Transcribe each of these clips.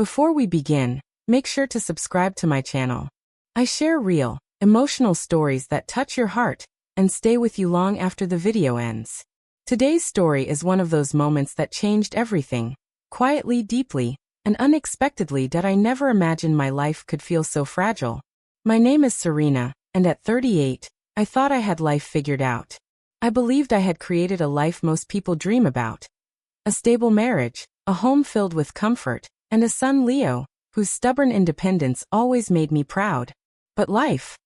Before we begin, make sure to subscribe to my channel. I share real, emotional stories that touch your heart and stay with you long after the video ends. Today's story is one of those moments that changed everything, quietly, deeply, and unexpectedly that I never imagined my life could feel so fragile. My name is Serena, and at 38, I thought I had life figured out. I believed I had created a life most people dream about. A stable marriage, a home filled with comfort, and a son Leo, whose stubborn independence always made me proud. But life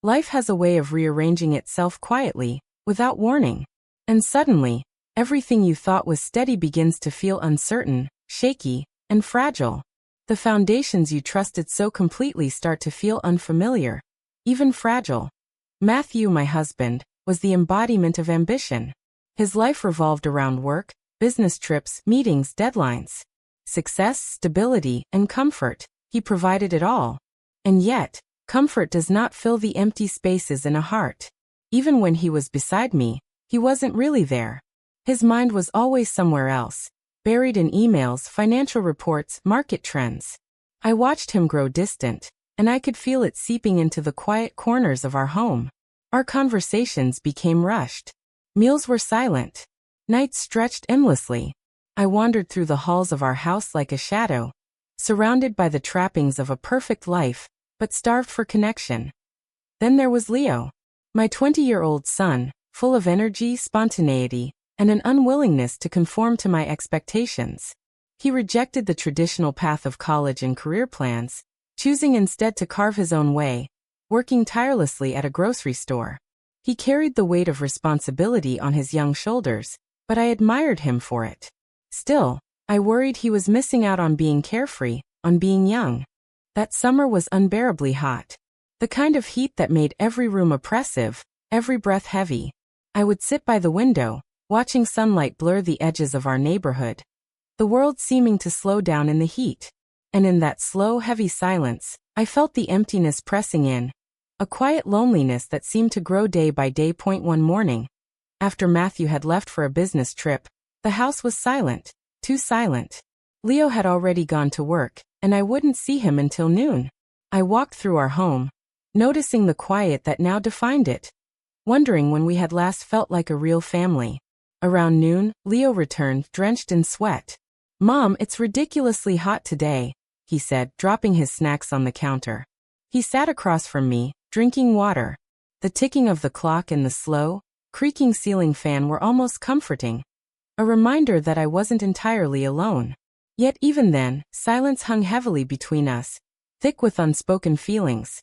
has a way of rearranging itself quietly, without warning. And suddenly, everything you thought was steady begins to feel uncertain, shaky, and fragile. The foundations you trusted so completely start to feel unfamiliar, even fragile. Matthew, my husband, was the embodiment of ambition. His life revolved around work, business trips, meetings, deadlines. Success, stability, and comfort. He provided it all. And yet, comfort does not fill the empty spaces in a heart. Even when he was beside me, he wasn't really there. His mind was always somewhere else, buried in emails, financial reports, market trends. I watched him grow distant, and I could feel it seeping into the quiet corners of our home. Our conversations became rushed. Meals were silent. Nights stretched endlessly. I wandered through the halls of our house like a shadow, surrounded by the trappings of a perfect life, but starved for connection. Then there was Leo, my 20-year-old son, full of energy, spontaneity, and an unwillingness to conform to my expectations. He rejected the traditional path of college and career plans, choosing instead to carve his own way, working tirelessly at a grocery store. He carried the weight of responsibility on his young shoulders, but I admired him for it. Still, I worried he was missing out on being carefree, on being young. That summer was unbearably hot. The kind of heat that made every room oppressive, every breath heavy. I would sit by the window, watching sunlight blur the edges of our neighborhood. The world seeming to slow down in the heat. And in that slow, heavy silence, I felt the emptiness pressing in. A quiet loneliness that seemed to grow day by day. One morning, after Matthew had left for a business trip, the house was silent, too silent. Leo had already gone to work, and I wouldn't see him until noon. I walked through our home, noticing the quiet that now defined it, wondering when we had last felt like a real family. Around noon, Leo returned, drenched in sweat. "Mom, it's ridiculously hot today," he said, dropping his snacks on the counter. He sat across from me, drinking water. The ticking of the clock and the slow, creaking ceiling fan were almost comforting. A reminder that I wasn't entirely alone. Yet even then, silence hung heavily between us, thick with unspoken feelings.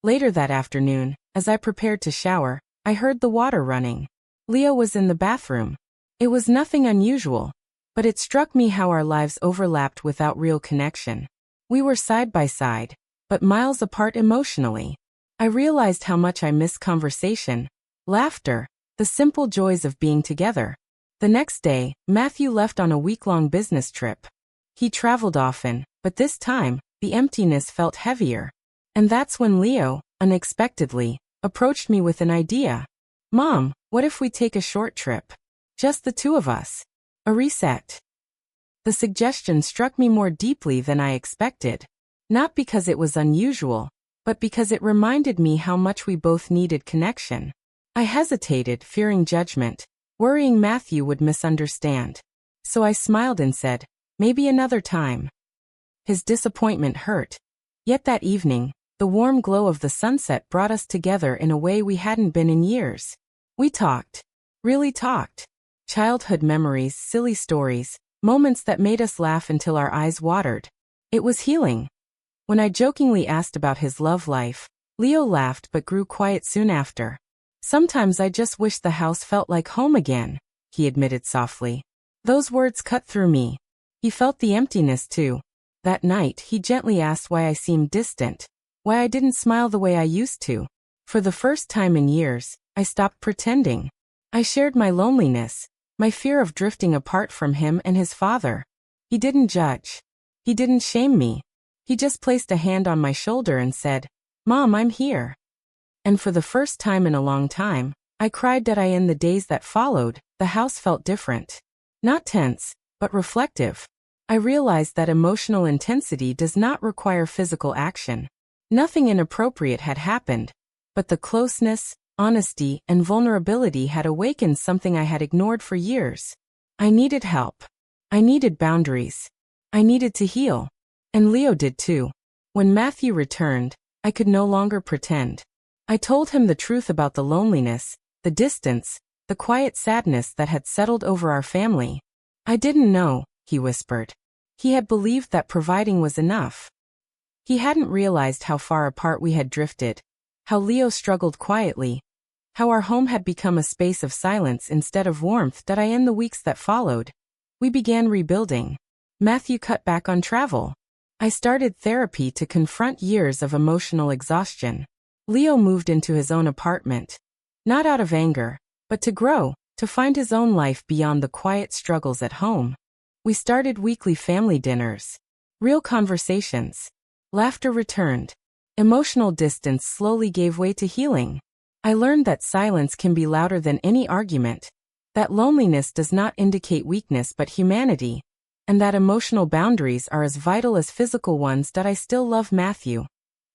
Later that afternoon, as I prepared to shower, I heard the water running. Leo was in the bathroom. It was nothing unusual, but it struck me how our lives overlapped without real connection. We were side by side, but miles apart emotionally. I realized how much I missed conversation, laughter, the simple joys of being together. The next day, Matthew left on a week-long business trip. He traveled often, but this time, the emptiness felt heavier. And that's when Leo, unexpectedly, approached me with an idea. "Mom, what if we take a short trip? Just the two of us. A reset." The suggestion struck me more deeply than I expected. Not because it was unusual, but because it reminded me how much we both needed connection. I hesitated, fearing judgment, worrying Matthew would misunderstand. So I smiled and said, "Maybe another time." His disappointment hurt. Yet that evening, the warm glow of the sunset brought us together in a way we hadn't been in years. We talked. Really talked. Childhood memories, silly stories, moments that made us laugh until our eyes watered. It was healing. When I jokingly asked about his love life, Leo laughed but grew quiet soon after. "Sometimes I just wish the house felt like home again," he admitted softly. Those words cut through me. He felt the emptiness too. That night, he gently asked why I seemed distant, why I didn't smile the way I used to. For the first time in years, I stopped pretending. I shared my loneliness, my fear of drifting apart from him and his father. He didn't judge. He didn't shame me. He just placed a hand on my shoulder and said, "Mom, I'm here." And for the first time in a long time, I cried that in the days that followed, the house felt different. Not tense, but reflective. I realized that emotional intensity does not require physical action. Nothing inappropriate had happened, but the closeness, honesty, and vulnerability had awakened something I had ignored for years. I needed help. I needed boundaries. I needed to heal. And Leo did too. When Matthew returned, I could no longer pretend. I told him the truth about the loneliness, the distance, the quiet sadness that had settled over our family. I didn't know, he whispered. He had believed that providing was enough. He hadn't realized how far apart we had drifted, how Leo struggled quietly, how our home had become a space of silence instead of warmth. In the weeks that followed, we began rebuilding. Matthew cut back on travel. I started therapy to confront years of emotional exhaustion. Leo moved into his own apartment, not out of anger, but to grow, to find his own life beyond the quiet struggles at home. We started weekly family dinners. Real conversations. Laughter returned. Emotional distance slowly gave way to healing. I learned that silence can be louder than any argument, that loneliness does not indicate weakness but humanity, and that emotional boundaries are as vital as physical ones. I still love Matthew.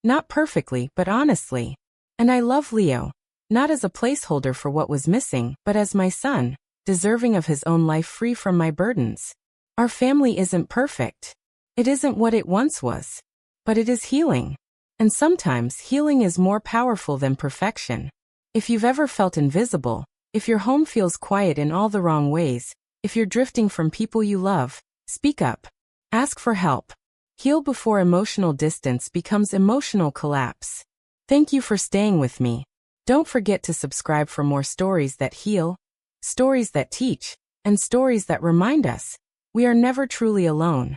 Not perfectly, but honestly. And I love Leo, not as a placeholder for what was missing, but as my son, deserving of his own life free from my burdens. Our family isn't perfect. It isn't what it once was. But it is healing. And sometimes healing is more powerful than perfection. If you've ever felt invisible, if your home feels quiet in all the wrong ways, if you're drifting from people you love, speak up. Ask for help. Heal before emotional distance becomes emotional collapse. Thank you for staying with me. Don't forget to subscribe for more stories that heal, stories that teach, and stories that remind us we are never truly alone.